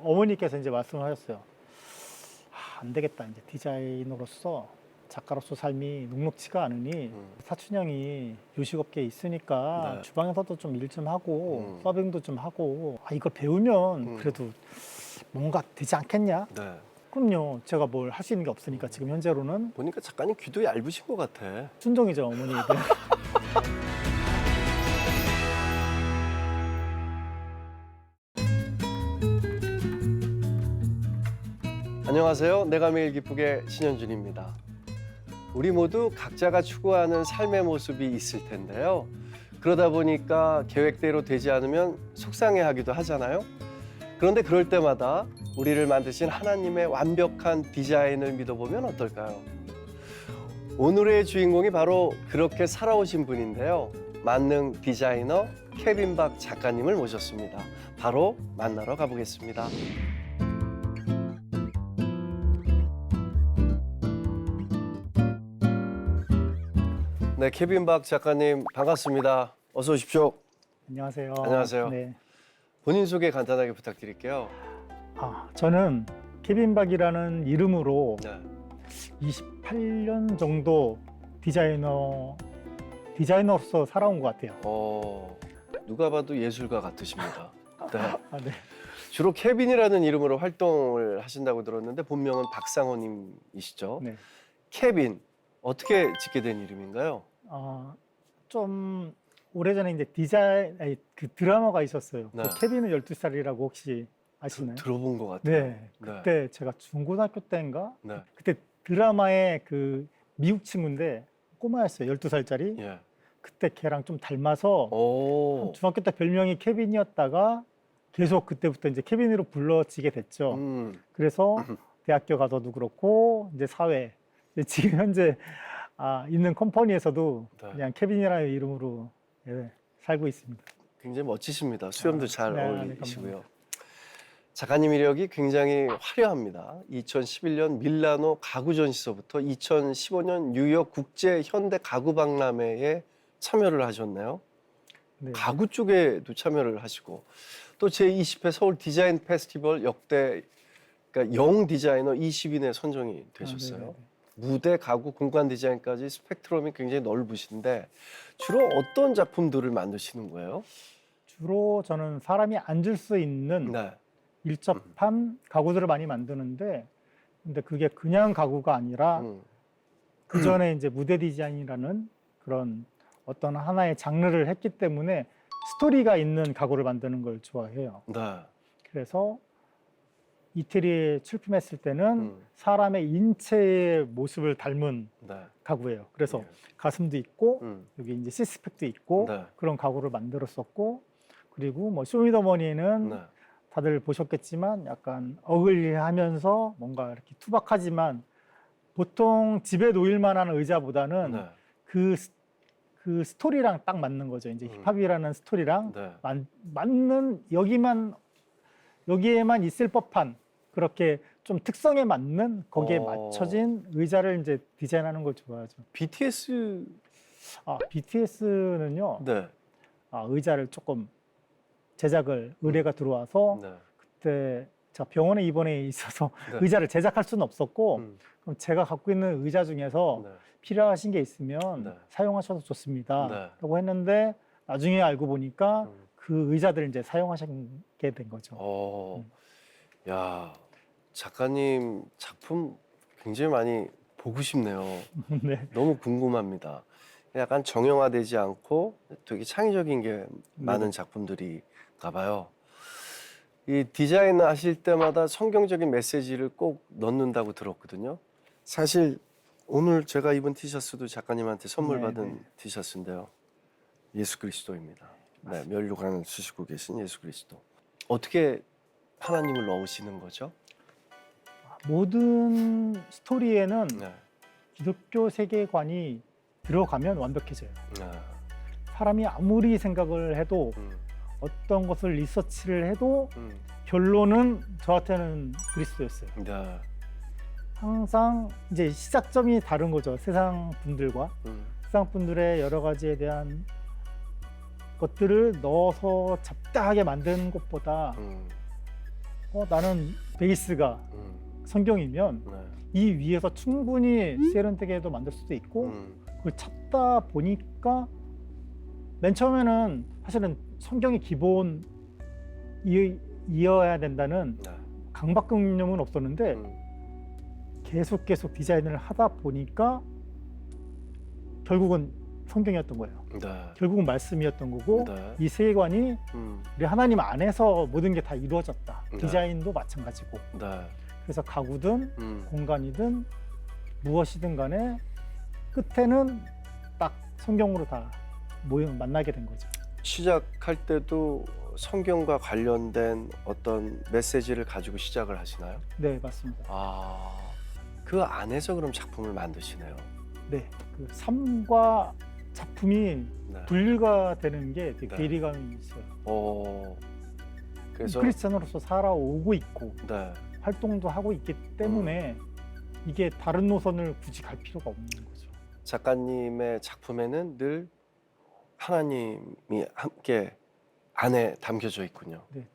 어머니께서 이제 말씀을 하셨어요. 안 되겠다. 이제 디자이너로서 작가로서 삶이 녹록치가 않으니 사촌 형이 요식업계에 있으니까 네. 주방에서도 좀 일 좀 하고 서빙도 좀 하고 이걸 배우면 그래도 뭔가 되지 않겠냐? 네. 그럼요. 제가 뭘 할 수 있는 게 없으니까 지금 현재로는 보니까 작가님 귀도 얇으신 것 같아. 순종이죠, 어머니들. 안녕하세요. 내가 매일 기쁘게 신현준입니다. 우리 모두 각자가 추구하는 삶의 모습이 있을 텐데요. 그러다 보니까 계획대로 되지 않으면 속상해하기도 하잖아요. 그런데 그럴 때마다 우리를 만드신 하나님의 완벽한 디자인을 믿어보면 어떨까요? 오늘의 주인공이 바로 그렇게 살아오신 분인데요. 만능 디자이너 케빈 박 작가님을 모셨습니다. 바로 만나러 가보겠습니다. 네, 케빈 박 작가님 반갑습니다. 어서 오십시오. 안녕하세요. 안녕하세요. 네. 본인 소개 간단하게 부탁드릴게요. 저는 케빈 박이라는 이름으로 네. 28년 정도 디자이너로서 살아온 것 같아요. 누가 봐도 예술가 같으십니다. 네. 네. 주로 케빈이라는 이름으로 활동을 하신다고 들었는데 본명은 박상호님이시죠? 네. 케빈, 어떻게 짓게 된 이름인가요? 좀 오래전에 이제 그 드라마가 있었어요. 네. 그 케빈은 12살이라고 혹시 아시나요? 들어본 것 같아요. 네. 그때 제가 중고등학교 때인가? 네. 그때 드라마의 그 미국 친구인데 꼬마였어요. 12살짜리. 예. 그때 걔랑 좀 닮아서 오. 중학교 때 별명이 케빈이었다가 계속 그때부터 이제 케빈으로 불러지게 됐죠. 그래서 대학교 가서도 그렇고 이제 사회 이제 지금 현재 있는 컴퍼니에서도 네. 그냥 케빈이라는 이름으로 살고 있습니다. 굉장히 멋지십니다. 수염도 잘 네, 어울리시고요. 감사합니다. 작가님 이력이 굉장히 화려합니다. 2011년 밀라노 가구 전시서부터 2015년 뉴욕 국제 현대 가구 박람회에 참여를 하셨네요. 네. 가구 쪽에도 참여를 하시고 또 제20회 서울 디자인 페스티벌 역대 그러니까 영 디자이너 20인에 선정이 되셨어요. 네네네. 무대, 가구, 공간 디자인까지 스펙트럼이 굉장히 넓으신데 주로 어떤 작품들을 만드시는 거예요? 주로 저는 사람이 앉을 수 있는 네. 일접한 가구들을 많이 만드는데 근데 그게 그냥 가구가 아니라 그 전에 이제 무대 디자인이라는 그런 어떤 하나의 장르를 했기 때문에 스토리가 있는 가구를 만드는 걸 좋아해요. 네. 그래서 이태리에 출품했을 때는 사람의 인체의 모습을 닮은 네. 가구예요. 그래서 예. 가슴도 있고 여기 이제 시스팩도 있고 네. 그런 가구를 만들었었고 그리고 뭐 쇼미더머니는 네. 다들 보셨겠지만 약간 어글리하면서 뭔가 이렇게 투박하지만 보통 집에 놓일 만한 의자보다는 네. 그 스토리랑 딱 맞는 거죠. 이제 힙합이라는 스토리랑 네. 맞는 여기에만 있을 법한 그렇게 좀 특성에 맞는 거기에 맞춰진 의자를 이제 디자인하는 걸 좋아하죠. BTS BTS는요. 네. 의자를 조금 제작을 의뢰가 들어와서 네. 그때 제가 병원에 입원해 있어서 네. 의자를 제작할 수는 없었고 음. 그럼 제가 갖고 있는 의자 중에서 네. 필요하신 게 있으면 네. 사용하셔도 좋습니다. 네. 라고 했는데 나중에 알고 보니까 그 의자들을 이제 사용하시게 된 거죠. 야, 작가님 작품 굉장히 많이 보고 싶네요. 네. 너무 궁금합니다. 약간 정형화되지 않고 되게 창의적인 게 많은 작품들인가 봐요. 이 디자인 하실 때마다 성경적인 메시지를 꼭 넣는다고 들었거든요. 사실 오늘 제가 입은 티셔츠도 작가님한테 선물 네, 받은 네. 티셔츠인데요. 예수 그리스도입니다. 네, 면류관을 쓰시고 계신 예수 그리스도. 어떻게 하나님을 넣으시는 거죠? 모든 스토리에는 네. 기독교 세계관이 들어가면 완벽해져요. 네. 사람이 아무리 생각을 해도 어떤 것을 리서치를 해도 결론은 저한테는 그리스도였어요. 네. 항상 이제 시작점이 다른 거죠. 세상 분들과 세상 분들의 여러 가지에 대한 것들을 넣어서 잡다하게 만드는 것보다 나는 베이스가 성경이면 네. 이 위에서 충분히 세련되게도 만들 수도 있고 그걸 찾다 보니까 맨 처음에는 사실은 성경이 기본 이어야 된다는 네. 강박관념은 없었는데 계속 디자인을 하다 보니까 결국은 성경이었던 거예요. 네. 결국은 말씀이었던 거고 네. 이 세계관이 우리 하나님 안에서 모든 게 다 이루어졌다. 네. 디자인도 마찬가지고. 네. 그래서 가구든 공간이든 무엇이든 간에 끝에는 딱 성경으로 다 만나게 된 거죠. 시작할 때도 성경과 관련된 어떤 메시지를 가지고 시작을 하시나요? 네, 맞습니다. 아, 그 안에서 그럼 작품을 만드시네요. 네, 그 삶과 작품이 네. 분리가 되는 게 되게 네. 괴리감이 있어요. 그래서 크리스찬으로서 살아오고 있고 네. 활동도 하고 있기 때문에 이게 다른 노선을 굳이 갈 필요가 없는 거죠. 작가님의 작품에는 늘 하나님이 함께 안에 담겨져 있군요. 네.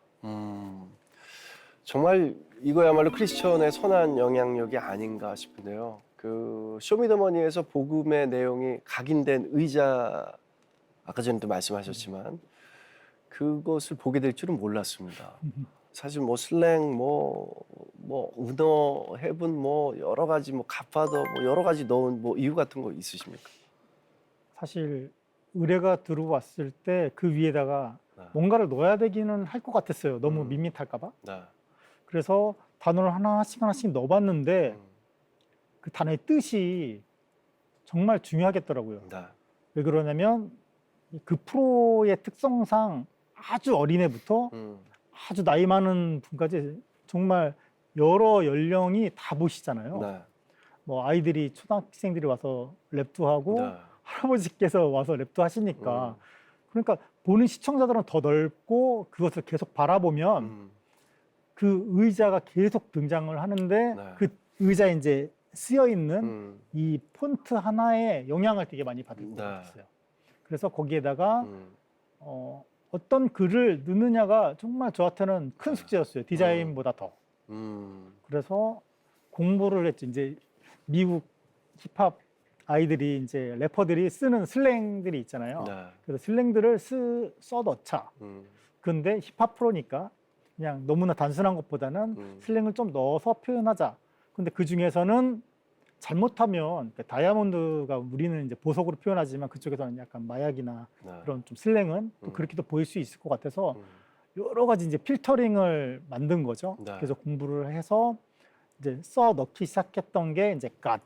정말 이거야말로 크리스천의 선한 영향력이 아닌가 싶은데요. 그 쇼미더머니에서 복음의 내용이 각인된 의자, 아까 전에도 말씀하셨지만 그것을 보게 될 줄은 몰랐습니다. 사실 뭐 슬랭, 뭐 은어, 해분, 뭐 여러 가지, 뭐 갓파더, 뭐 여러 가지 넣은 뭐 이유 같은 거 있으십니까? 사실 의뢰가 들어왔을 때 그 위에다가 네. 뭔가를 넣어야 되기는 할 것 같았어요. 너무 밋밋할까 봐. 네. 그래서 단어를 하나씩 넣어봤는데 그 단어의 뜻이 정말 중요하겠더라고요. 네. 왜 그러냐면 그 프로의 특성상 아주 어린애부터 아주 나이 많은 분까지 정말 여러 연령이 다 보시잖아요. 네. 뭐 아이들이 초등학생들이 와서 랩도 하고 네. 할아버지께서 와서 랩도 하시니까 그러니까 보는 시청자들은 더 넓고 그것을 계속 바라보면 그 의자가 계속 등장을 하는데 네. 그 의자에 이제 쓰여 있는 이 폰트 하나에 영향을 되게 많이 받을 것 네. 같았어요. 그래서 거기에다가 어떤 글을 넣느냐가 정말 저한테는 큰 숙제였어요. 디자인보다 더. 그래서 공부를 했죠. 이제 미국 힙합 아이들이 이제 래퍼들이 쓰는 슬랭들이 있잖아요. 네. 그래서 슬랭들을 써 넣자. 근데 힙합 프로니까 그냥 너무나 단순한 것보다는 슬랭을 좀 넣어서 표현하자. 근데 그 중에서는 잘못하면 다이아몬드가 우리는 이제 보석으로 표현하지만 그쪽에서는 약간 마약이나 네. 그런 좀 슬랭은 또 그렇게도 보일 수 있을 것 같아서 여러 가지 이제 필터링을 만든 거죠. 네. 그래서 공부를 해서 이제 써 넣기 시작했던 게 이제 God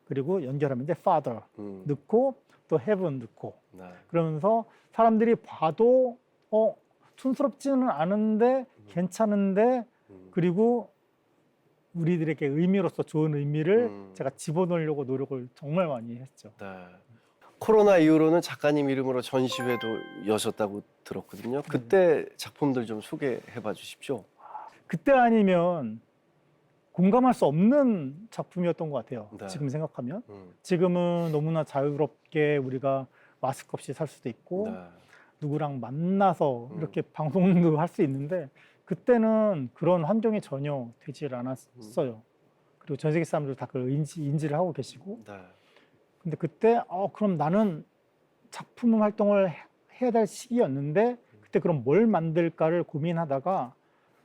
그리고 연결하면 이제 Father 넣고 또 Heaven 넣고 네. 그러면서 사람들이 봐도 촌스럽지는 않은데 괜찮은데 그리고 우리들에게 의미로서 좋은 의미를 제가 집어넣으려고 노력을 정말 많이 했죠. 네. 코로나 이후로는 작가님 이름으로 전시회도 여셨다고 들었거든요. 그때 작품들 좀 소개해봐 주십시오. 그때 아니면 공감할 수 없는 작품이었던 것 같아요. 네. 지금 생각하면. 지금은 너무나 자유롭게 우리가 마스크 없이 살 수도 있고 네. 누구랑 만나서 이렇게 방송도 할 수 있는데 그때는 그런 환경이 전혀 되질 않았어요. 그리고 전 세계 사람들 다 그걸 인지를 하고 계시고 네. 근데 그때 그럼 나는 작품 활동을 해야 될 시기였는데 그때 그럼 뭘 만들까를 고민하다가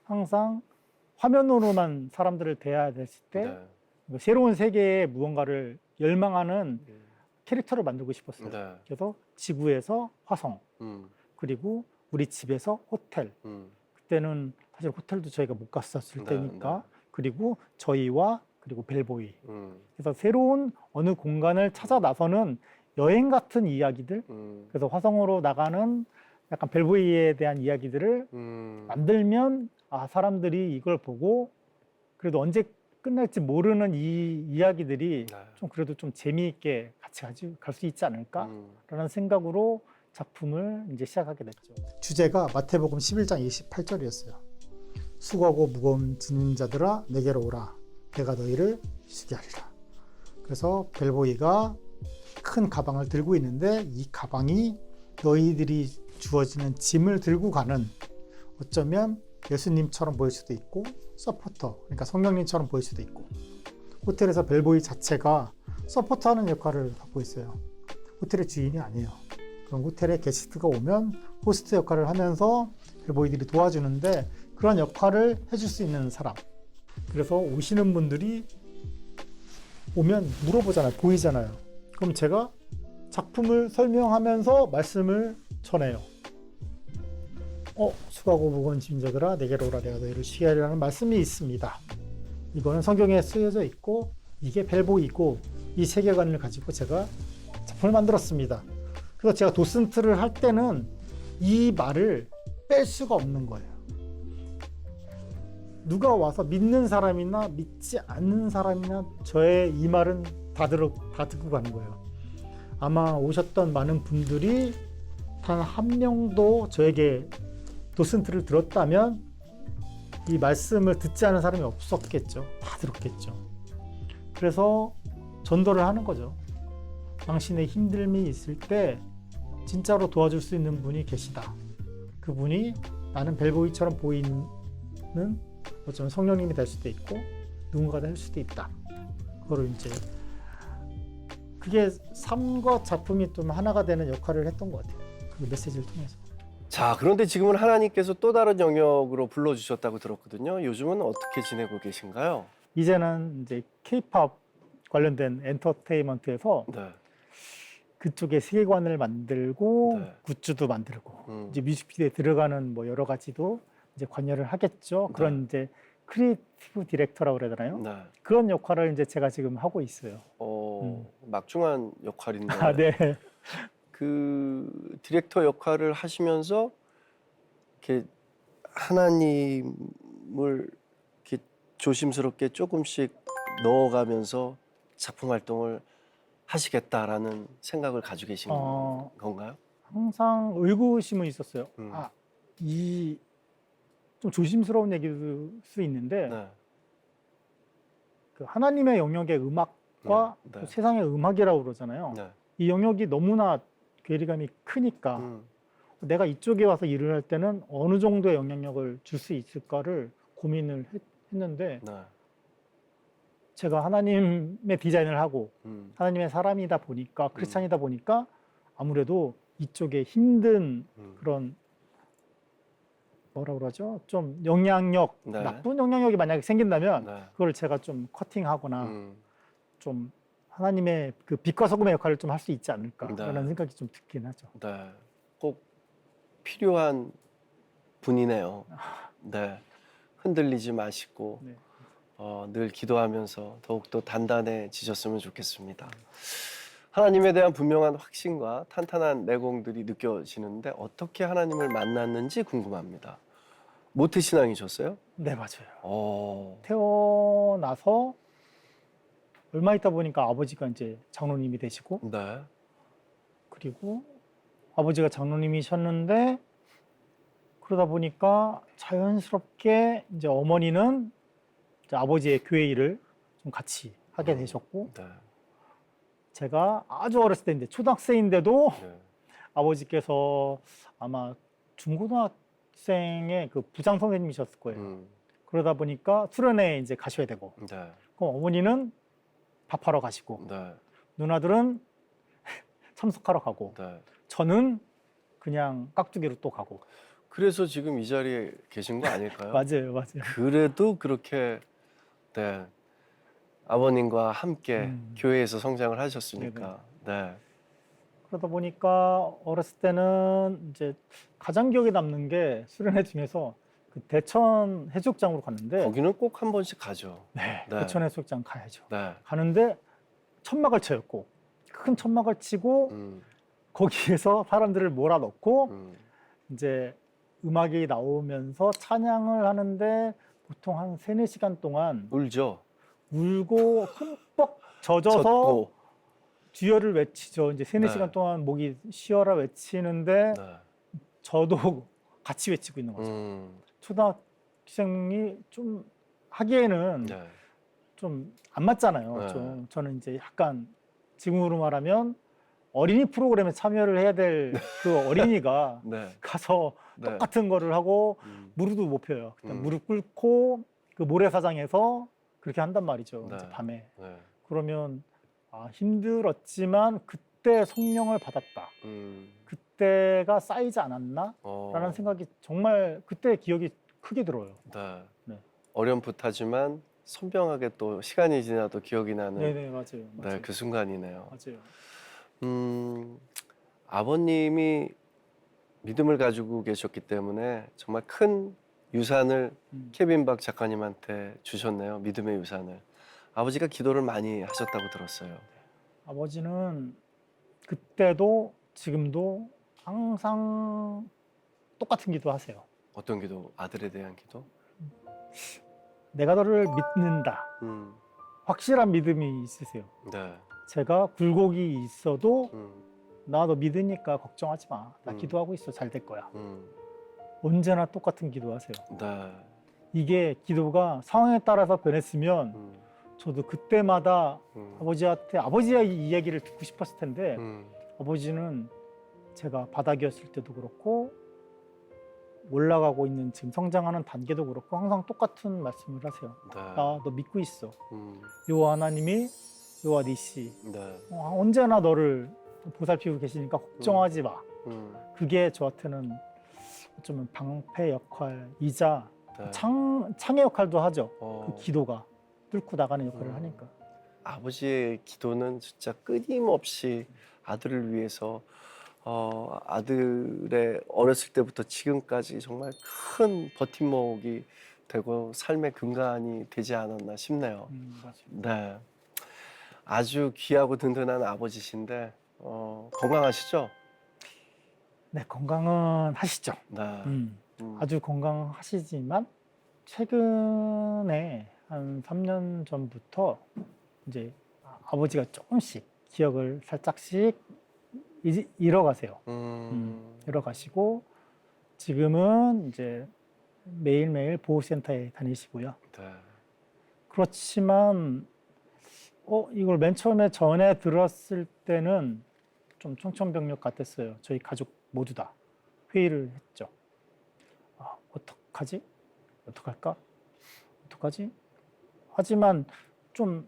항상 화면으로만 사람들을 대해야 됐을 때 네. 새로운 세계에 무언가를 열망하는 캐릭터를 만들고 싶었어요. 네. 그래서 지구에서 화성 그리고 우리 집에서 호텔 그때는 사실 호텔도 저희가 못 갔었을 네, 때니까 네. 그리고 저희와 그리고 벨보이 그래서 새로운 어느 공간을 찾아 나서는 여행 같은 이야기들 그래서 화성으로 나가는 약간 벨보이에 대한 이야기들을 만들면 사람들이 이걸 보고 그래도 언제 끝날지 모르는 이 이야기들이 네. 좀 그래도 좀 재미있게 같이 갈 수 있지 않을까라는 생각으로 작품을 이제 시작하게 됐죠. 주제가 마태복음 11장 28절이었어요. 수고하고 무거운 짐진 자들아 내게로 오라 내가 너희를 쉬게 하리라. 그래서 벨보이가 큰 가방을 들고 있는데 이 가방이 너희들이 주어지는 짐을 들고 가는 어쩌면 예수님처럼 보일 수도 있고 서포터, 그러니까 성령님처럼 보일 수도 있고 호텔에서 벨보이 자체가 서포터하는 역할을 갖고 있어요. 호텔의 주인이 아니에요. 그럼 호텔에 게스트가 오면 호스트 역할을 하면서 벨보이들이 도와주는데 그런 역할을 해줄 수 있는 사람. 그래서 오시는 분들이 오면 물어보잖아요. 보이잖아요. 그럼 제가 작품을 설명하면서 말씀을 전해요. 수고하고 무거운 짐자들아 내게로 오라 내가 너희를 쉬게 하리라는 말씀이 있습니다. 이거는 성경에 쓰여져 있고 이게 벨보이고 이 세계관을 가지고 제가 작품을 만들었습니다. 그래서 제가 도슨트를 할 때는 이 말을 뺄 수가 없는 거예요. 누가 와서 믿는 사람이나 믿지 않는 사람이나 저의 이 말은 다 듣고 가는 거예요. 아마 오셨던 많은 분들이 단 한 명도 저에게 도슨트를 들었다면 이 말씀을 듣지 않은 사람이 없었겠죠. 다 들었겠죠. 그래서 전도를 하는 거죠. 당신의 힘듦이 있을 때 진짜로 도와줄 수 있는 분이 계시다. 그분이 나는 벨보이처럼 보이는 어쩌면 성령님이 될 수도 있고 누군가 될 수도 있다. 그거를 이제 그게 삶과 작품이 좀 하나가 되는 역할을 했던 것 같아요. 그 메시지를 통해서. 자, 그런데 지금은 하나님께서 또 다른 영역으로 불러주셨다고 들었거든요. 요즘은 어떻게 지내고 계신가요? 이제는 이제 K-팝 관련된 엔터테인먼트에서 네. 그쪽에 세계관을 만들고 네. 굿즈도 만들고 이제 뮤직비디오에 들어가는 뭐 여러 가지도 이제 관여를 하겠죠. 그런 이제 크리에이티브 디렉터라고 그래야 되나요? 네. 그런 역할을 이제 제가 지금 하고 있어요. 막중한 역할인데. 아, 네. 그 디렉터 역할을 하시면서 이렇게 하나님을 이렇게 조심스럽게 조금씩 넣어가면서 작품 활동을 하시겠다라는 생각을 가지고 계신 건가요? 항상 의구심은 있었어요. 이 좀 조심스러운 얘기일 수 있는데 네. 그 하나님의 영역의 음악과 네. 또 세상의 음악이라고 그러잖아요. 네. 이 영역이 너무나 괴리감이 크니까 내가 이쪽에 와서 일을 할 때는 어느 정도의 영향력을 줄 수 있을까를 고민을 했는데 네. 제가 하나님의 디자인을 하고 하나님의 사람이다 보니까 크리스찬이다 보니까 아무래도 이쪽에 힘든 그런 뭐라 그러죠? 좀 영향력, 네. 나쁜 영향력이 만약에 생긴다면 네. 그걸 제가 좀 커팅하거나 좀 하나님의 그 빛과 소금의 역할을 좀 할 수 있지 않을까라는 네. 생각이 좀 들긴 하죠. 네. 꼭 필요한 분이네요. 네. 흔들리지 마시고 네. 늘 기도하면서 더욱더 단단해지셨으면 좋겠습니다. 하나님에 대한 분명한 확신과 탄탄한 내공들이 느껴지는데 어떻게 하나님을 만났는지 궁금합니다. 모태신앙이셨어요? 네, 맞아요. 어, 태어나서 얼마 있다 보니까 아버지가 이제 장로님이 되시고 네. 그리고 아버지가 장로님이셨는데 그러다 보니까 자연스럽게 이제 어머니는 이제 아버지의 교회 일을 좀 같이 하게 되셨고 네. 제가 아주 어렸을 때 이제 초등학생인데도 네. 아버지께서 아마 중고등학생의 그 부장 선생님이셨을 거예요. 그러다 보니까 수련회에 이제 가셔야 되고 네. 그럼 어머니는 밥하러 가시고 네. 누나들은 참석하러 가고 네. 저는 그냥 깍두기로 또 가고. 그래서 지금 이 자리에 계신 거 아닐까요? 맞아요, 맞아요. 그래도 그렇게 네. 아버님과 함께 교회에서 성장을 하셨으니까. 네. 그러다 보니까 어렸을 때는 이제 가장 기억에 남는 게 수련회 중에서 그 대천 해수욕장으로 갔는데 거기는 꼭 한 번씩 가죠. 네, 네. 대천 해수욕장 가야죠. 네. 가는데 천막을 쳐였고 큰 천막을 치고 거기에서 사람들을 몰아넣고 이제 음악이 나오면서 찬양을 하는데 보통 한 3-4시간 동안 울죠. 울고 흠뻑 젖어서 젖고. 주여를 외치죠. 이제 3-4시간 네. 동안 목이 쉬어라 외치는데 네. 저도 같이 외치고 있는 거죠. 초등학생이 좀 하기에는 네. 좀 안 맞잖아요. 네. 좀 저는 이제 약간 지금으로 말하면 어린이 프로그램에 참여를 해야 될 그 어린이가 네. 가서 네. 똑같은 거를 하고 무릎도 못 펴요. 일단 무릎 꿇고 그 모래사장에서 그렇게 한단 말이죠. 네. 이제 밤에. 네. 그러면 힘들었지만 그때 성령을 받았다. 그때가 쌓이지 않았나? 라는 생각이 정말 그때 기억이 크게 들어요. 네. 네. 어렴풋하지만 선명하게 또 시간이 지나도 기억이 나는 네네 맞아요. 네, 그 순간이네요. 맞아요. 아버님이 믿음을 가지고 계셨기 때문에 정말 큰 유산을 케빈 박 작가님한테 주셨네요. 믿음의 유산을. 아버지가 기도를 많이 하셨다고 들었어요. 아버지는 그때도 지금도 항상 똑같은 기도 하세요. 어떤 기도? 아들에 대한 기도? 내가 너를 믿는다. 확실한 믿음이 있으세요. 네. 제가 굴곡이 있어도 나 너 믿으니까 걱정하지 마. 나 기도하고 있어. 잘 될 거야. 언제나 똑같은 기도하세요. 네. 이게 기도가 상황에 따라서 변했으면 저도 그때마다 아버지한테 아버지의 이야기를 듣고 싶었을 텐데 아버지는 제가 바닥이었을 때도 그렇고 올라가고 있는 지금 성장하는 단계도 그렇고 항상 똑같은 말씀을 하세요. 네. 나 너 믿고 있어. 여호와 하나님이 여호와 니시 네. 언제나 너를 보살피고 계시니까 걱정하지 마. 그게 저한테는 어쩌면 방패 역할이자 네. 창의 역할도 하죠. 어. 그 기도가 뚫고 나가는 역할을 하니까. 아버지의 기도는 진짜 끊임없이 아들을 위해서 아들의 어렸을 때부터 지금까지 정말 큰 버팀목이 되고 삶의 근간이 되지 않았나 싶네요. 맞아요. 네, 아주 귀하고 든든한 아버지신데 건강하시죠? 네, 건강은 하시죠. 네. 아주 건강하시지만 최근에 한 3년 전부터 이제 아버지가 조금씩 기억을 살짝씩 잃어가세요. 잃어가시고 지금은 이제 매일매일 보호센터에 다니시고요. 네. 그렇지만 이걸 맨 처음에 전에 들었을 때는 좀 청천벽력 같았어요. 저희 가족 모두 다 회의를 했죠. 어떡하지? 어떡할까? 어떡하지? 하지만 좀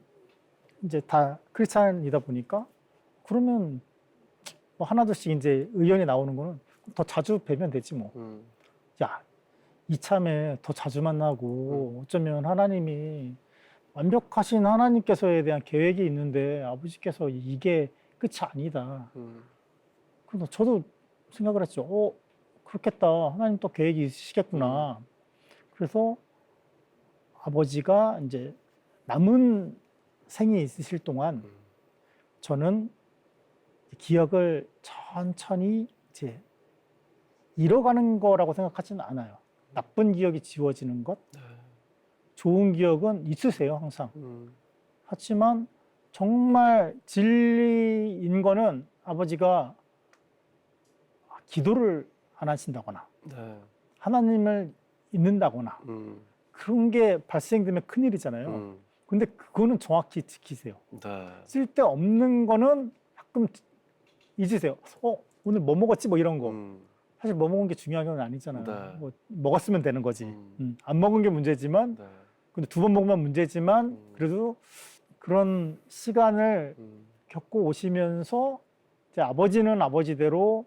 이제 다 크리스찬이다 보니까 그러면 뭐 하나둘씩 이제 의견이 나오는 거는 더 자주 뵈면 되지 뭐. 야, 이참에 더 자주 만나고 어쩌면 하나님이 완벽하신 하나님께서에 대한 계획이 있는데 아버지께서 이게 끝이 아니다. 그래서 저도 생각을 했죠. 그렇겠다. 하나님 또 계획이 있으시겠구나. 그래서 아버지가 이제 남은 생이 있으실 동안 저는 기억을 천천히 이제 잃어가는 거라고 생각하지는 않아요. 나쁜 기억이 지워지는 것, 좋은 기억은 있으세요, 항상. 하지만 정말 진리인 거는 아버지가 기도를 안 하신다거나 네. 하나님을 잊는다거나 그런 게 발생되면 큰일이잖아요. 근데 그거는 정확히 지키세요. 네. 쓸데없는 거는 가끔 잊으세요. 오늘 뭐 먹었지? 뭐 이런 거. 사실 뭐 먹은 게 중요한 건 아니잖아요. 네. 뭐 먹었으면 되는 거지. 안 먹은 게 문제지만 네. 근데 2번 먹으면 문제지만 그래도 그런 시간을 겪고 오시면서 이제 아버지는 아버지대로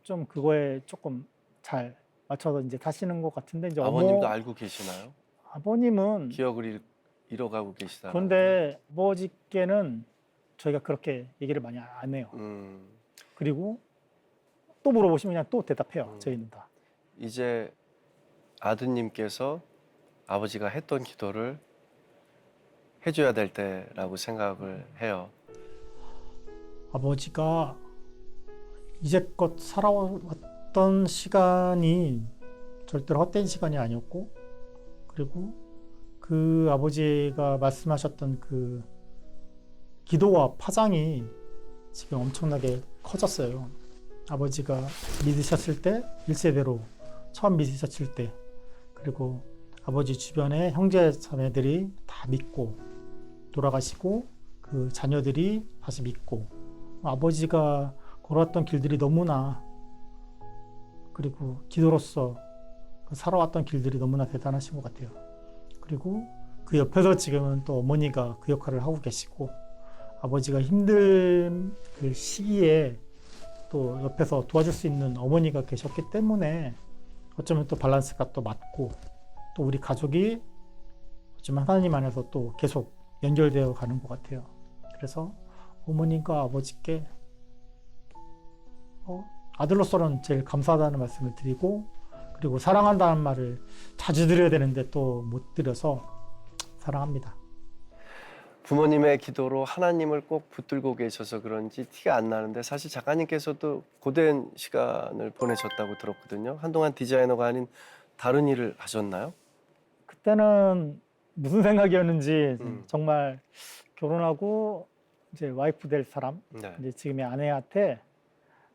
좀 그거에 조금 잘 맞춰서 이제 타시는 것 같은데 이제 아버님도 알고 계시나요? 아버님은 기억을 잃어가고 계시다. 그런데 아버지께는 저희가 그렇게 얘기를 많이 안 해요. 그리고 또 물어보시면 그냥 또 대답해요. 저희는 다. 이제 아드님께서 아버지가 했던 기도를 해줘야 될 때라고 생각을 해요. 아버지가 이제껏 살아왔던 시간이 절대로 헛된 시간이 아니었고 그리고 그 아버지가 말씀하셨던 그 기도와 파장이 지금 엄청나게 커졌어요. 아버지가 믿으셨을 때 1세대로 처음 믿으셨을 때 그리고 아버지 주변에 형제 자매들이 다 믿고 돌아가시고 그 자녀들이 다시 믿고 아버지가 걸어왔던 길들이 너무나 그리고 기도로서 살아왔던 길들이 너무나 대단하신 것 같아요. 그리고 그 옆에서 지금은 또 어머니가 그 역할을 하고 계시고 아버지가 힘든 그 시기에 또 옆에서 도와줄 수 있는 어머니가 계셨기 때문에 어쩌면 또 밸런스가 또 맞고 또 우리 가족이 어쩌면 하나님 안에서 또 계속 연결되어 가는 것 같아요. 그래서 어머님과 아버지께 아들로서는 제일 감사하다는 말씀을 드리고 그리고 사랑한다는 말을 자주 드려야 되는데 또 못 드려서 사랑합니다. 부모님의 기도로 하나님을 꼭 붙들고 계셔서 그런지 티가 안 나는데 사실 작가님께서도 고된 시간을 보내셨다고 들었거든요. 한동안 디자이너가 아닌 다른 일을 하셨나요? 그때는 무슨 생각이었는지 정말 결혼하고 이제 와이프 될 사람, 네. 이제 지금의 아내한테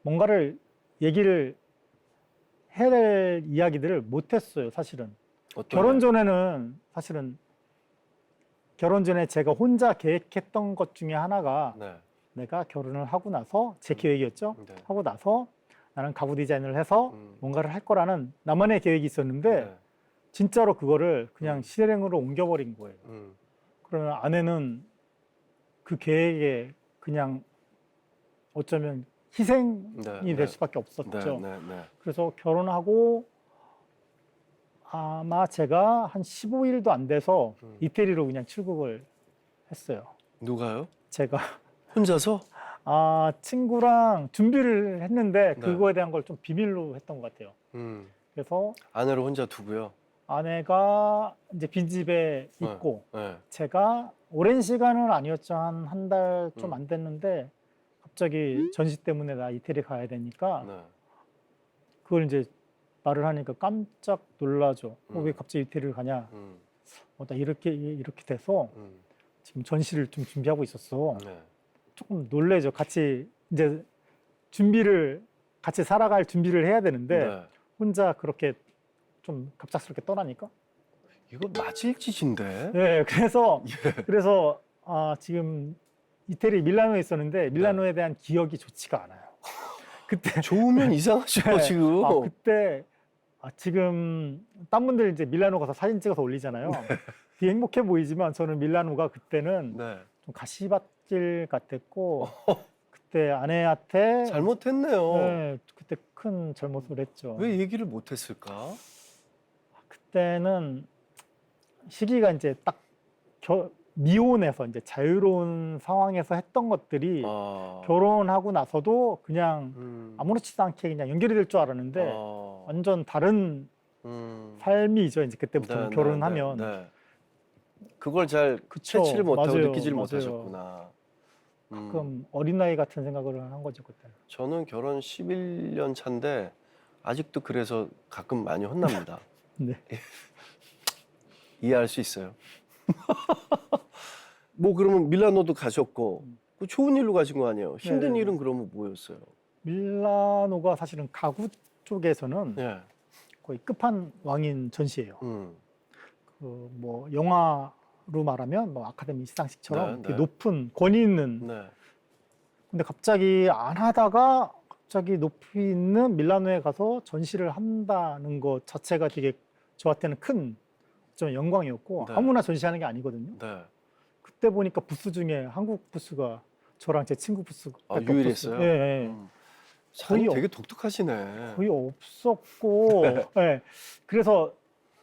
뭔가를 얘기를 해야 될 이야기들을 못했어요, 사실은. 결혼 전에는 사실은 결혼 전에 제가 혼자 계획했던 것 중에 하나가 네. 내가 결혼을 하고 나서 제 계획이었죠. 네. 하고 나서 나는 가구 디자인을 해서 뭔가를 할 거라는 나만의 계획이 있었는데 네. 진짜로 그거를 그냥 실행으로 옮겨버린 거예요. 그러면 아내는 그 계획에 그냥 어쩌면 희생이 네. 될 수밖에 없었죠. 네. 그래서 결혼하고 아마 제가 한 15일도 안 돼서 이태리로 그냥 출국을 했어요. 누가요? 제가 혼자서? 친구랑 준비를 했는데 네. 그거에 대한 걸 좀 비밀로 했던 것 같아요. 그래서 아내를 혼자 두고요. 아내가 이제 빈집에 있고 네. 제가 오랜 시간은 아니었죠. 한 달 좀 안 됐는데 갑자기 전시 때문에 나 이태리 가야 되니까 네. 그걸 이제 말을 하니까 깜짝 놀라죠. 왜 갑자기 이태리를 가냐? 나 이렇게 돼서 지금 전시를 좀 준비하고 있었어. 네. 조금 놀래죠. 같이 이제 같이 살아갈 준비를 해야 되는데 네. 혼자 그렇게 좀 갑작스럽게 떠나니까. 이거 맞을 짓인데? 네, 그래서 지금 이태리 밀라노에 있었는데 밀라노에 대한 기억이 좋지가 않아요. 그때 좋으면 이상하죠, 네. 지금. 그때 지금 딴 분들 이제 밀라노 가서 사진 찍어서 올리잖아요. 되게 행복해 보이지만 저는 밀라노가 그때는 네. 좀 가시밭길 같았고 그때 아내한테 잘못했네요. 네, 그때 큰 잘못을 했죠. 왜 얘기를 못했을까? 그때는 시기가 이제 딱 미혼에서 이제 자유로운 상황에서 했던 것들이 결혼하고 나서도 그냥 아무렇지도 않게 그냥 연결이 될 줄 알았는데 완전 다른 삶이죠. 이제 그때부터 네, 결혼하면 네. 그걸 잘 그쵸, 채취를 못하고 맞아요, 느끼지를 맞아요. 못하셨구나. 가끔 어린 나이 같은 생각을 한 거죠 그때. 저는 결혼 11년 차인데 아직도 그래서 가끔 많이 혼납니다. 네. 이해할 수 있어요. 뭐 그러면 밀라노도 가셨고 그 좋은 일로 가신 거 아니에요? 힘든 네네. 일은 그러면 뭐였어요? 밀라노가 사실은 가구 쪽에서는 네. 거의 끝판왕인 전시예요. 그 뭐 영화로 말하면 뭐 아카데미 시상식처럼 네, 되게 네. 높은 권위 있는. 네. 근데 갑자기 안 하다가 갑자기 높이 있는 밀라노에 가서 전시를 한다는 것 자체가 되게 저한테는 큰 좀 영광이었고 네. 아무나 전시하는 게 아니거든요. 네. 그때 보니까 부스 중에 한국 부스가 저랑 제 친구 부스가 유일했어요? 예, 예. 사람이 거의 되게 독특하시네. 거의 없었고 예. 그래서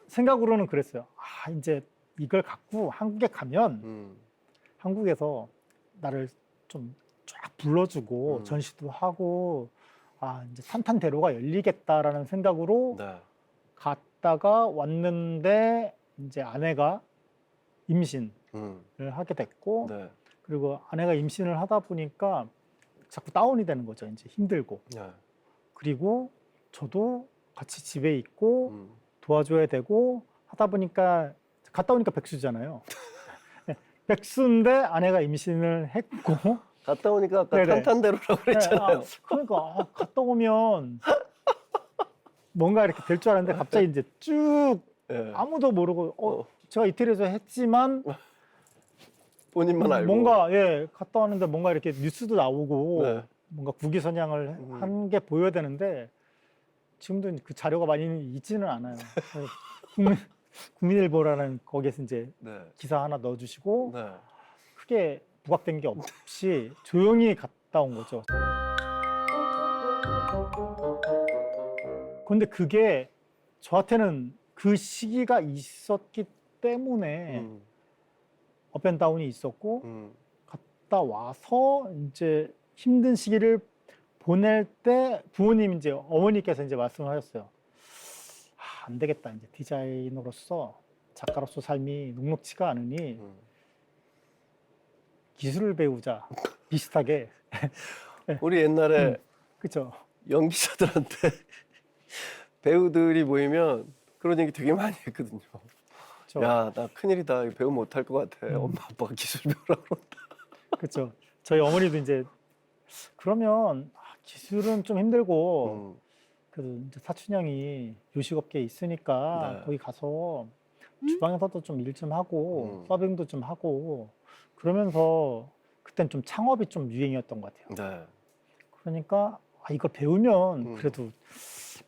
생각으로는 그랬어요. 이제 이걸 갖고 한국에 가면 한국에서 나를 좀 쫙 불러주고 전시도 하고 이제 탄탄대로가 열리겠다라는 생각으로 네. 갔다가 왔는데 이제 아내가 임신을 하게 됐고 네. 그리고 아내가 임신을 하다 보니까 자꾸 다운이 되는 거죠. 이제 힘들고. 네. 그리고 저도 같이 집에 있고 도와줘야 되고 하다 보니까 갔다 오니까 백수잖아요. 백수인데 아내가 임신을 했고 갔다 오니까 아까 네네. 탄탄대로라고 그랬잖아요. 그러니까 갔다 오면 뭔가 이렇게 될 줄 알았는데 갑자기 이제 쭉 네. 아무도 모르고 제가 이태리에서 했지만 본인만 알고. 뭔가 갔다 왔는데 뭔가 이렇게 뉴스도 나오고 네. 뭔가 국위선양을 한 게 보여야 되는데 지금도 그 자료가 많이 있지는 않아요. 국민일보라는 거기에서 이제 네. 기사 하나 넣어주시고 네. 크게 부각된 게 없이 조용히 갔다 온 거죠. 그런데 그게 저한테는 그 시기가 있었기 때문에 업앤다운이 있었고 갔다 와서 이제 힘든 시기를 보낼 때 부모님 이제 어머니께서 이제 말씀을 하셨어요. 안 되겠다. 이제 디자이너로서 작가로서 삶이 녹록지가 않으니 기술을 배우자. 비슷하게. 우리 옛날에 그렇죠. 연기자들한테 배우들이 모이면 그런 얘기 되게 많이 했거든요. 그렇죠. 야, 나 큰일이다. 이거 배우 못할 것 같아. 엄마 아빠가 기술 배우라고 그런다. 그렇죠. 저희 어머니도 이제 그러면 기술은 좀 힘들고 그 이제 사촌 형이 요식업계에 있으니까 네. 거기 가서 주방에서도 좀 일 좀 하고 서빙도 좀 하고 그러면서 그땐 좀 창업이 좀 유행이었던 것 같아요. 네. 그러니까 이걸 배우면 그래도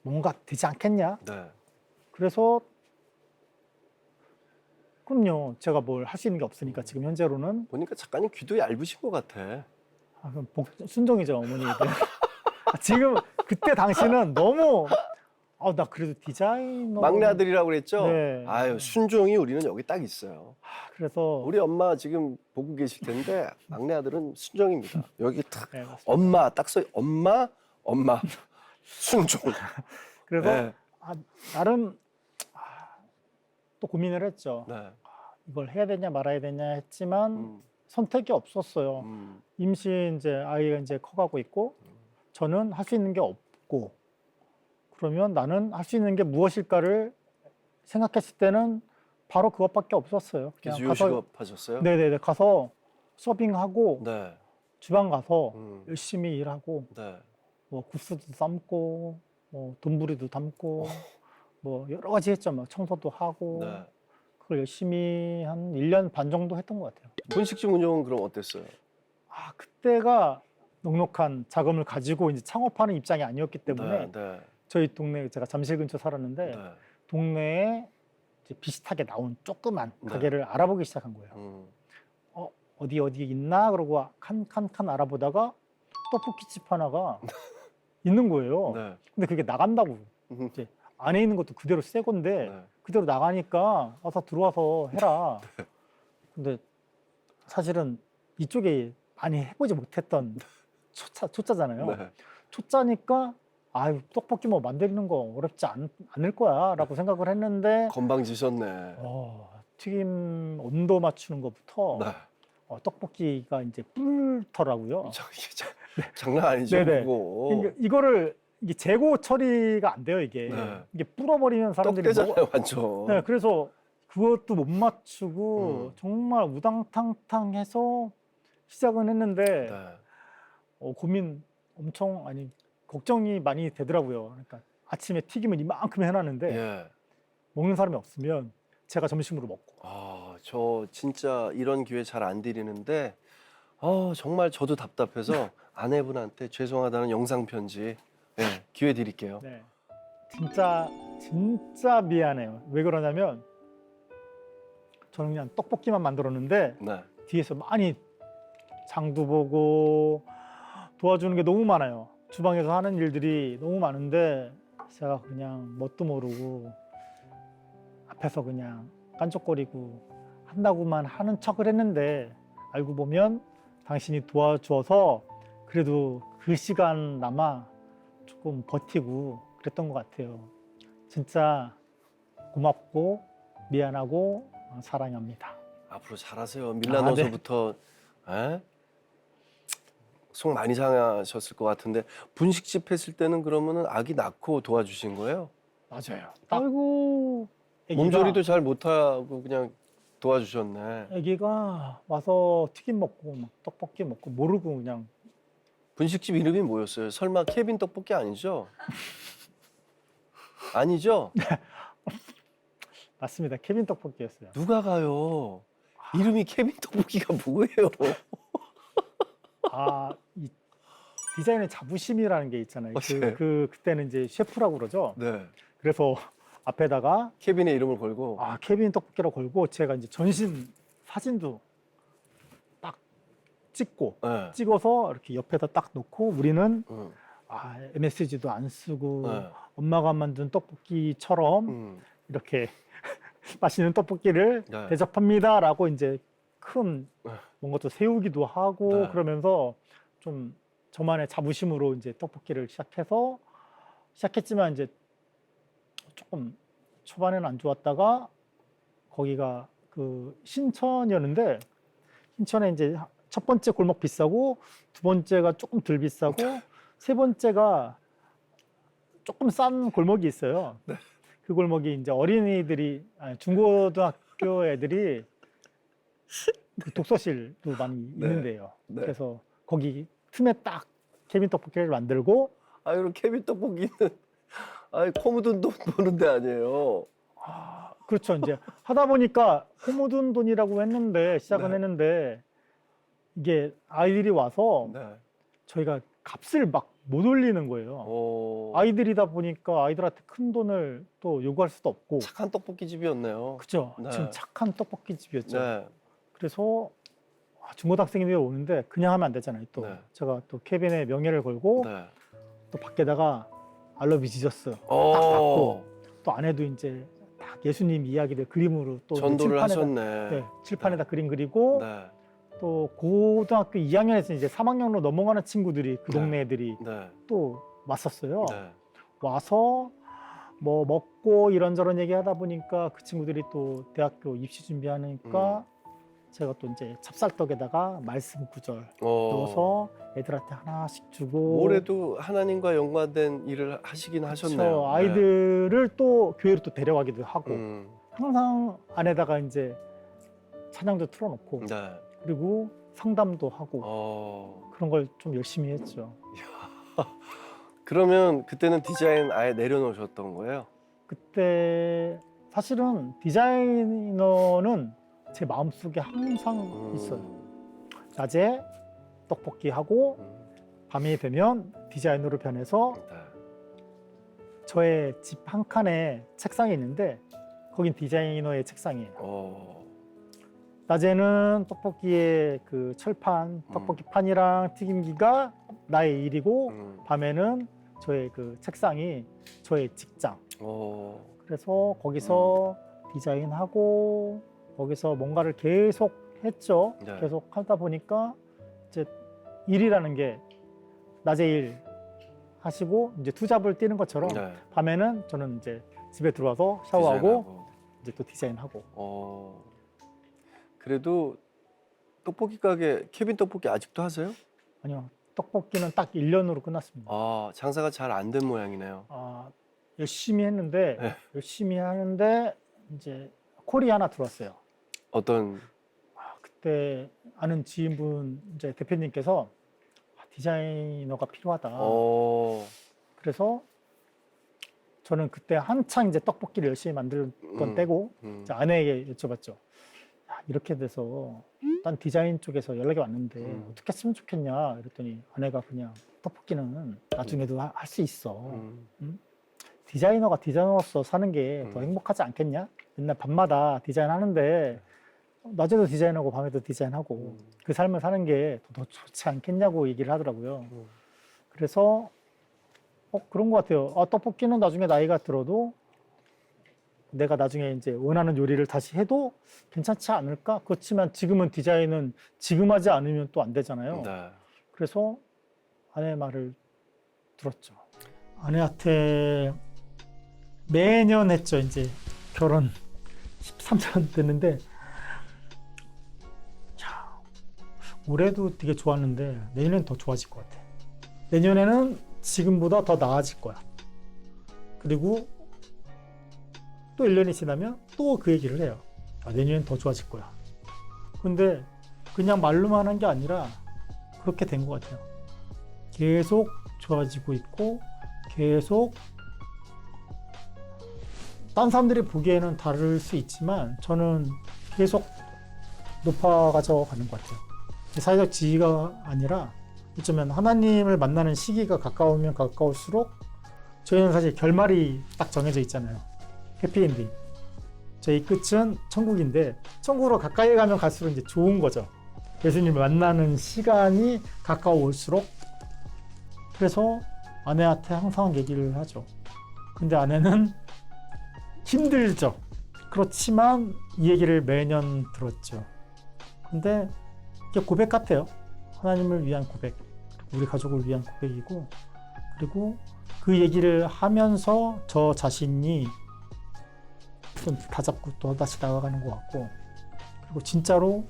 뭔가 되지 않겠냐? 네. 그래서 그럼요. 제가 뭘 할 수 있는 게 없으니까 지금 현재로는 보니까 작가님 귀도 얇으신 것 같아. 그럼 순종이죠 어머니들. 지금 그때 당시는 너무 나 그래도 디자이너 막내 아들이라고 그랬죠? 네. 아유, 순종이 우리는 여기 딱 있어요. 그래서 우리 엄마 지금 보고 계실 텐데 막내 아들은 순종입니다. 여기 딱 네, 맞습니다. 엄마 딱 써. 엄마 순종. 그래서 네. 나름 또 고민을 했죠. 네. 이걸 해야 되냐 말아야 되냐 했지만 선택이 없었어요. 임시 이제 아이가 이제 커가고 있고 저는 할 수 있는 게 없고 그러면 나는 할 수 있는 게 무엇일까를 생각했을 때는 바로 그것밖에 없었어요. 그냥 그래서 요식업 하셨어요? 네네네 가서 서빙하고 네. 주방 가서 열심히 일하고 네. 뭐 국수도 삶고 뭐 돈부리도 담고 뭐 여러 가지 했죠. 막 청소도 하고 네. 그걸 열심히 한 1년 반 정도 했던 것 같아요. 분식집 운영은 그럼 어땠어요? 그때가 넉넉한 자금을 가지고 이제 창업하는 입장이 아니었기 때문에 네. 저희 동네 제가 잠실 근처 살았는데 네. 동네에 이제 비슷하게 나온 조그만 네. 가게를 알아보기 시작한 거예요. 어디 있나 그러고 칸 알아보다가 떡볶이집 하나가 있는 거예요. 네. 근데 그게 나간다고 이제 안에 있는 것도 그대로 새 건데 네. 그대로 나가니까 와서 들어와서 해라. 근데 사실은 이쪽에 많이 해보지 못했던 초짜잖아요. 네. 초짜니까 떡볶이 뭐 만드는 거 어렵지 않을 거야라고 생각을 했는데 건방지셨네. 튀김 온도 맞추는 것부터 네. 떡볶이가 이제 불더라고요. 장난 아니죠, 네네. 그거. 그러니까 이거를 이게 재고 처리가 안 돼요 이게. 네. 이게 불어버리면 사람들이 떡대잖아요, 완전. 네, 그래서 그것도 못 맞추고 정말 우당탕탕해서 시작은 했는데 네. 고민 엄청 걱정이 많이 되더라고요. 그러니까 아침에 튀김을 이만큼 해놨는데 예. 먹는 사람이 없으면 제가 점심으로 먹고. 저 진짜 이런 기회 잘 안 드리는데 정말 저도 답답해서 아내분한테 죄송하다는 영상 편지 기회 드릴게요. 네. 진짜 미안해요. 왜 그러냐면 저는 그냥 떡볶이만 만들었는데 네. 뒤에서 많이 장도 보고 도와주는 게 너무 많아요. 주방에서 하는 일들이 너무 많은데 제가 그냥 뭣도 모르고 앞에서 그냥 깐족거리고 한다고만 하는 척을 했는데 알고 보면 당신이 도와줘서 그래도 그 시간나마 조금 버티고 그랬던 것 같아요. 진짜 고맙고 미안하고 사랑합니다. 앞으로 잘하세요. 밀라노서부터 속 많이 상하셨을 것 같은데 분식집 했을 때는 그러면은 아기 낳고 도와주신 거예요? 맞아요. 아이고 몸조리도 잘 못하고 그냥 도와주셨네. 아기가 와서 튀김 먹고 막 떡볶이 먹고 모르고 그냥. 분식집 이름이 뭐였어요? 설마 케빈 떡볶이 아니죠? 아니죠? 맞습니다. 케빈 떡볶이였어요. 누가 가요? 이름이 케빈 떡볶이가 뭐예요? 이 디자인의 자부심이라는 게 있잖아요. 네. 그때는 이제 셰프라고 그러죠. 네. 그래서 앞에다가 케빈의 이름을 걸고. 케빈 떡볶이라고 걸고 제가 이제 전신 사진도 딱 찍고 네. 찍어서 이렇게 옆에다 딱 놓고 우리는 음. MSG도 안 쓰고 네. 엄마가 만든 떡볶이처럼 이렇게 맛있는 떡볶이를 네. 대접합니다라고 이제 큰 네. 뭔가 또 세우기도 하고 네. 그러면서 좀 저만의 자부심으로 이제 떡볶이를 시작했지만 이제 조금 초반에는 안 좋았다가 거기가 그 신천이었는데 신천에 이제 첫 번째 골목 비싸고 두 번째가 조금 덜 비싸고 세 번째가 조금 싼 골목이 있어요. 네. 그 골목이 이제 어린이들이 중고등학교 애들이 그 독서실도 많이 네. 있는데요. 네. 그래서 거기 틈에 딱 케빈 떡볶이를 만들고 그럼 케빈 떡볶이는 코 묻은 돈 버는 데 아니에요. 그렇죠. 이제 하다 보니까 코 묻은 돈이라고 했는데 시작은 네. 했는데 이게 아이들이 와서 네. 저희가 값을 막 못 올리는 거예요. 아이들이다 보니까 아이들한테 큰 돈을 또 요구할 수도 없고. 착한 떡볶이 집이었네요. 그죠. 네. 지금 착한 떡볶이 집이었죠. 네. 그래서 중고등학생들이 오는데 그냥 하면 안 되잖아요. 또 네. 제가 또 케빈의 명예를 걸고 네. 또 밖에다가 I love you Jesus 딱 오. 받고 또 안에도 이제 딱 예수님 이야기들 그림으로 또 전도를 칠판에다, 하셨네. 네, 칠판에다 그림 그리고 네. 또 고등학교 2학년에서 이제 3학년으로 넘어가는 친구들이 그 네. 동네 애들이 네. 또 왔었어요. 네. 와서 뭐 먹고 이런저런 얘기하다 보니까 그 친구들이 또 대학교 입시 준비하니까 제가 또 이제 찹쌀떡에다가 말씀 구절 넣어서 애들한테 하나씩 주고 올해도 하나님과 연관된 일을 하시긴 하셨네요. 그쵸. 아이들을 또 교회로 또 데려가기도 하고 네. 항상 안에다가 이제 찬양도 틀어놓고 네. 그리고 상담도 하고 그런 걸 좀 열심히 했죠. 그러면 그때는 디자인 아예 내려놓으셨던 거예요? 그때 사실은 디자이너는 제 마음속에 항상 있어요. 낮에 떡볶이 하고 밤이 되면 디자이너로 변해서 네. 저의 집 한 칸에 책상이 있는데 거긴 디자이너의 책상이에요. 낮에는 떡볶이의 그 철판, 떡볶이 판이랑 튀김기가 나의 일이고 밤에는 저의 그 책상이 저의 직장. 그래서 거기서 디자인하고 거기서 뭔가를 계속 했죠. 네. 계속 하다 보니까 이제 일이라는 게 낮에 일 하시고 이제 투잡을 뛰는 것처럼 네. 밤에는 저는 이제 집에 들어와서 샤워하고 디자인하고. 이제 또 디자인하고. 그래도 떡볶이 가게 케빈 떡볶이 아직도 하세요? 아니요. 떡볶이는 딱 1년으로 끝났습니다. 장사가 잘 안 된 모양이네요. 열심히 했는데 네. 열심히 하는데 이제 콜이 하나 들어왔어요. 어떤 그때 아는 지인분 이제 대표님께서 디자이너가 필요하다. 그래서 저는 그때 한창 이제 떡볶이를 열심히 만들던 때고 이제 아내에게 여쭤봤죠. 이렇게 돼서 난 디자인 쪽에서 연락이 왔는데 어떻게 했으면 좋겠냐 이랬더니 아내가 그냥 떡볶이는 나중에도 할 수 있어. 디자이너가 디자이너로서 사는 게 더 행복하지 않겠냐? 맨날 밤마다 디자인하는데 낮에도 디자인하고 밤에도 디자인하고 그 삶을 사는 게 더 좋지 않겠냐고 얘기를 하더라고요. 그래서 그런 것 같아요. 떡볶이는 나중에 나이가 들어도 내가 나중에 이제 원하는 요리를 다시 해도 괜찮지 않을까? 그렇지만 지금은 디자인은 지금 하지 않으면 또 안 되잖아요. 네. 그래서 아내의 말을 들었죠. 아내한테 매년 했죠. 이제 결혼 13년 됐는데 올해도 되게 좋았는데 내년엔 더 좋아질 것 같아. 내년에는 지금보다 더 나아질 거야. 그리고 또 1년이 지나면 또 그 얘기를 해요. 내년엔 더 좋아질 거야. 근데 그냥 말로만 한 게 아니라 그렇게 된 것 같아요. 계속 좋아지고 있고 계속 딴 사람들이 보기에는 다를 수 있지만 저는 계속 높아가져 가는 것 같아요. 사회적 지위가 아니라 어쩌면 하나님을 만나는 시기가 가까우면 가까울수록 저희는 사실 결말이 딱 정해져 있잖아요. 해피엔딩. 저희 끝은 천국인데 천국으로 가까이 가면 갈수록 이제 좋은 거죠. 예수님을 만나는 시간이 가까울수록. 그래서 아내한테 항상 얘기를 하죠. 근데 아내는 힘들죠. 그렇지만 이 얘기를 매년 들었죠. 근데 이게 고백 같아요. 하나님을 위한 고백, 우리 가족을 위한 고백이고, 그리고 그 얘기를 하면서 저 자신이 좀 다잡고 또 다시 나아가는 것 같고, 그리고 진짜로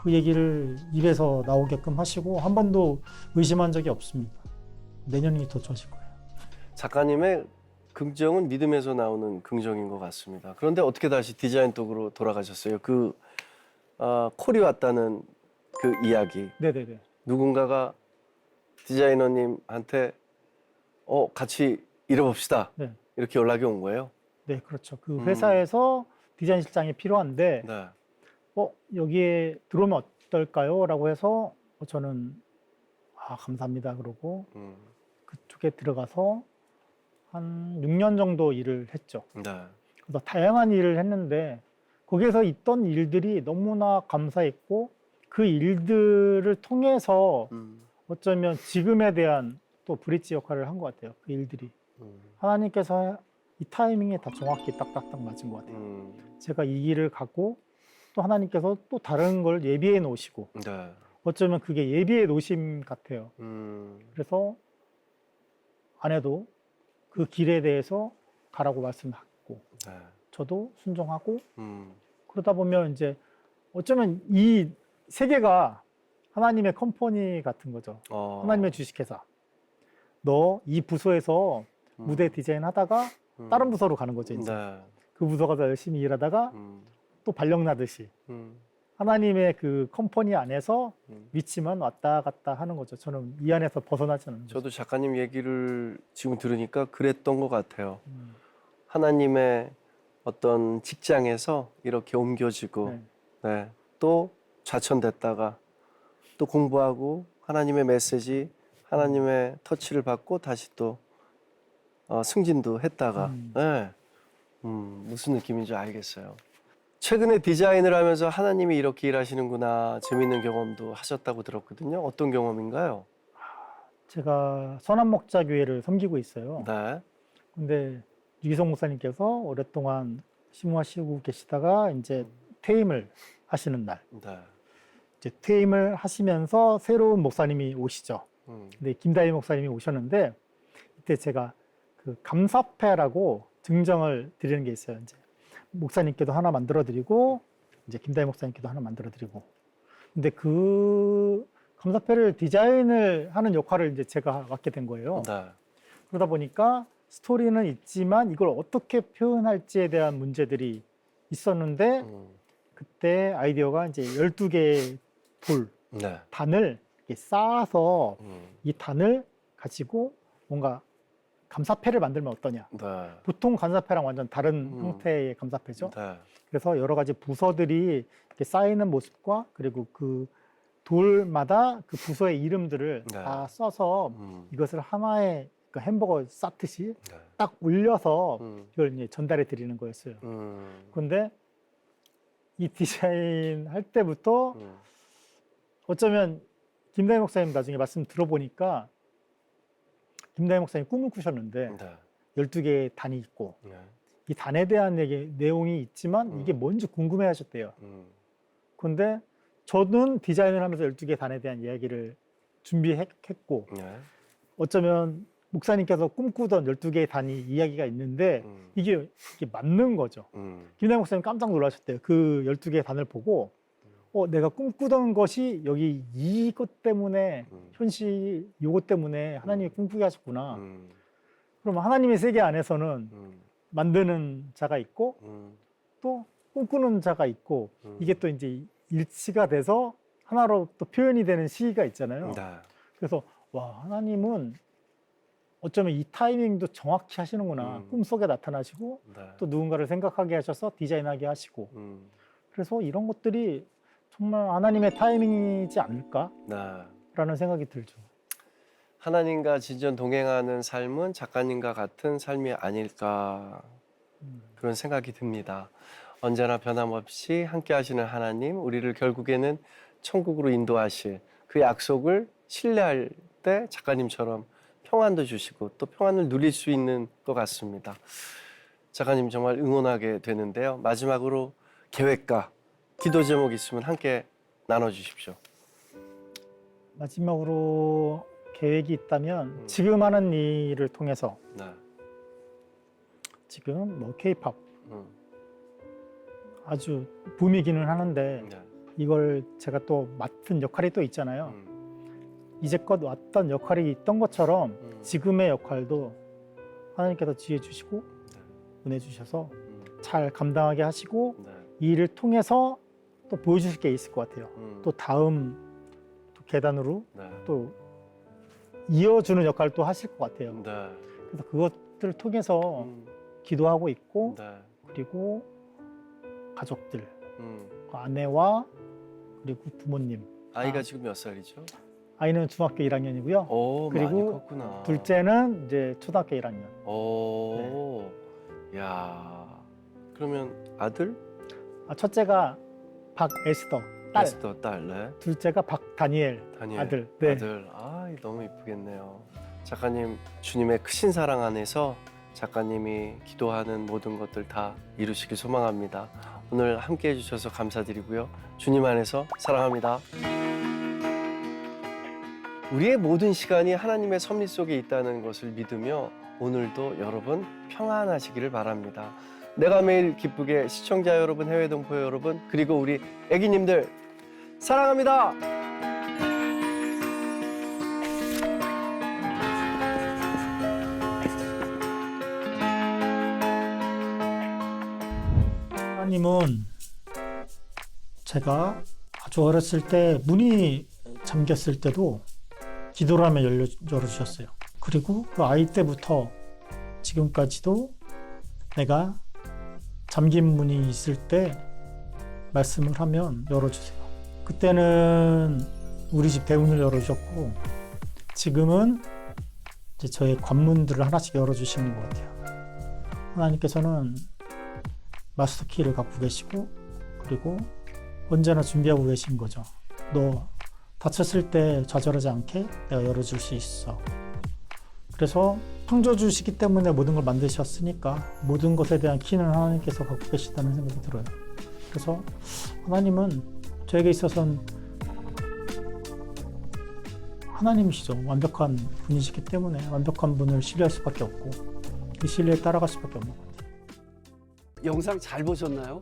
그 얘기를 입에서 나오게끔 하시고 한 번도 의심한 적이 없습니다. 내년이 더 좋아질 거예요. 작가님의 긍정은 믿음에서 나오는 긍정인 것 같습니다. 그런데 어떻게 다시 디자인 쪽으로 돌아가셨어요? 콜이 왔다는 그 이야기. 네네네. 누군가가 디자이너님한테 같이 일해봅시다. 네. 이렇게 연락이 온 거예요? 네, 그렇죠. 그 회사에서 디자인 실장이 필요한데, 네. 여기에 들어오면 어떨까요? 라고 해서 저는 감사합니다. 그러고 그쪽에 들어가서 한 6년 정도 일을 했죠. 네. 그래서 다양한 일을 했는데 거기에서 있던 일들이 너무나 감사했고 그 일들을 통해서 어쩌면 지금에 대한 또 브릿지 역할을 한 것 같아요. 그 일들이. 하나님께서 이 타이밍에 다 정확히 딱딱딱 맞은 것 같아요. 제가 이 길을 가고 또 하나님께서 또 다른 걸 예비해 놓으시고 네. 어쩌면 그게 예비해 놓으심 같아요. 그래서 아내도 그 길에 대해서 가라고 말씀하고 네. 저도 순종하고 그러다 보면 이제 어쩌면 이 세계가 하나님의 컴퍼니 같은 거죠. 하나님의 주식회사. 너 이 부서에서 무대 디자인 하다가 다른 부서로 가는 거죠. 이제. 네. 그 부서 가서 열심히 일하다가 또 발령 나듯이 하나님의 그 컴퍼니 안에서 위치만 왔다 갔다 하는 거죠. 저는 이 안에서 벗어나지 않는 거죠. 저도 작가님 얘기를 지금 들으니까 그랬던 것 같아요. 하나님의 어떤 직장에서 이렇게 옮겨지고 네. 네. 또 좌천됐다가 또 공부하고 하나님의 메시지, 하나님의 터치를 받고 다시 또 승진도 했다가 네. 무슨 느낌인지 알겠어요. 최근에 디자인을 하면서 하나님이 이렇게 일하시는구나 재미있는 경험도 하셨다고 들었거든요. 어떤 경험인가요? 제가 선한목자교회를 섬기고 있어요. 네. 근데 유기성 목사님께서 오랫동안 심호하시고 계시다가 이제 퇴임을 하시는 날, 네. 이제 퇴임을 하시면서 새로운 목사님이 오시죠. 음. 근데 김다희 목사님이 오셨는데 이때 제가 그 감사패라고 증정을 드리는 게 있어요. 이제 목사님께도 하나 만들어 드리고 이제 김다희 목사님께도 하나 만들어 드리고. 근데 그 감사패를 디자인을 하는 역할을 이제 제가 맡게 된 거예요. 네. 그러다 보니까 스토리는 있지만 이걸 어떻게 표현할지에 대한 문제들이 있었는데 그때 아이디어가 이제 12개의 네. 단을 이렇게 쌓아서 이 단을 가지고 뭔가 감사패를 만들면 어떠냐. 네. 보통 감사패랑 완전 다른 형태의 감사패죠. 네. 그래서 여러 가지 부서들이 이렇게 쌓이는 모습과 그리고 그 돌마다 그 부서의 이름들을 네. 다 써서 이것을 하나의 그 햄버거 쌓듯이 네. 딱 올려서 이걸 이제 전달해 드리는 거였어요. 그런데 이 디자인 할 때부터 어쩌면 김다희 목사님 나중에 말씀 들어보니까 김다희 목사님 꿈을 꾸셨는데 네. 12개의 단이 있고 네. 이 단에 대한 내용이 있지만 이게 뭔지 궁금해 하셨대요. 그런데 저는 디자인을 하면서 12개 단에 대한 이야기를 준비했고 네. 어쩌면 목사님께서 꿈꾸던 12개의 단위 이야기가 있는데 이게 맞는 거죠. 김다희 목사님 깜짝 놀라셨대요. 그 12개의 단을 보고 내가 꿈꾸던 것이 여기 이것 때문에 현실 요것 때문에 하나님이 꿈꾸게 하셨구나. 그럼 하나님의 세계 안에서는 만드는 자가 있고 또 꿈꾸는 자가 있고 이게 또 이제 일치가 돼서 하나로 또 표현이 되는 시기가 있잖아요. 네. 그래서 와, 하나님은 어쩌면 이 타이밍도 정확히 하시는구나. 꿈속에 나타나시고 네. 또 누군가를 생각하게 하셔서 디자인하게 하시고 그래서 이런 것들이 정말 하나님의 타이밍이지 않을까라는 네. 생각이 들죠. 하나님과 진전 동행하는 삶은 작가님과 같은 삶이 아닐까 그런 생각이 듭니다. 언제나 변함없이 함께 하시는 하나님, 우리를 결국에는 천국으로 인도하실 그 약속을 신뢰할 때 작가님처럼 평안도 주시고 또 평안을 누릴 수 있는 것 같습니다. 작가님 정말 응원하게 되는데요. 마지막으로 계획과 기도 제목 있으면 함께 나눠주십시오. 마지막으로 계획이 있다면 지금 하는 일을 통해서 네. 지금 뭐 K-팝 음, 아주 붐이기는 하는데 네. 이걸 제가 또 맡은 역할이 또 있잖아요. 이제껏 왔던 역할이 있던 것처럼 지금의 역할도 하나님께서 지혜 주시고 은혜 주셔서 잘 감당하게 하시고 네. 이 일을 통해서 또 보여주실 게 있을 것 같아요. 또 다음 또 계단으로 네. 또 이어주는 역할을 또 하실 것 같아요. 네. 그래서 그것들을 통해서 기도하고 있고 네. 그리고 가족들, 음. 아내와 그리고 부모님. 아이가 지금 몇 살이죠? 아이는 중학교 1학년이고요. 오, 많이 그리고 컸구나. 둘째는 이제 초등학교 1학년. 오, 야. 그러면 아들? 첫째가 박에스더, 딸. 에스더 딸, 네. 둘째가 박다니엘, 다니엘 아들. 네. 아들. 아, 너무 이쁘겠네요. 작가님, 주님의 크신 사랑 안에서 작가님이 기도하는 모든 것들 다 이루시길 소망합니다. 오늘 함께 해주셔서 감사드리고요. 주님 안에서 사랑합니다. 우리의 모든 시간이 하나님의 섭리 속에 있다는 것을 믿으며 오늘도 여러분 평안하시기를 바랍니다. 내가 매일 기쁘게 시청자 여러분, 해외 동포 여러분, 그리고 우리 애기님들 사랑합니다. 하나님은 제가 아주 어렸을 때 문이 잠겼을 때도 기도를 하며 열어주셨어요. 그리고 그 아이 때부터 지금까지도 내가 잠긴 문이 있을 때 말씀을 하면 열어주세요. 그때는 우리 집 대문을 열어주셨고 지금은 이제 저의 관문들을 하나씩 열어주시는 것 같아요. 하나님께서는 마스터키를 갖고 계시고 그리고 언제나 준비하고 계신 거죠. 너 다쳤을 때 좌절하지 않게 내가 열어줄 수 있어. 그래서 창조주시기 때문에 모든 걸 만드셨으니까 모든 것에 대한 키는 하나님께서 갖고 계시다는 생각이 들어요. 그래서 하나님은 저에게 있어서는 하나님이시죠. 완벽한 분이시기 때문에 완벽한 분을 신뢰할 수밖에 없고 그 신뢰에 따라갈 수밖에 없는 것 같아요. 영상 잘 보셨나요?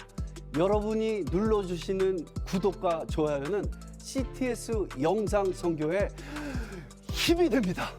여러분이 눌러주시는 구독과 좋아요는 CTS 영상 선교에 힘이 됩니다.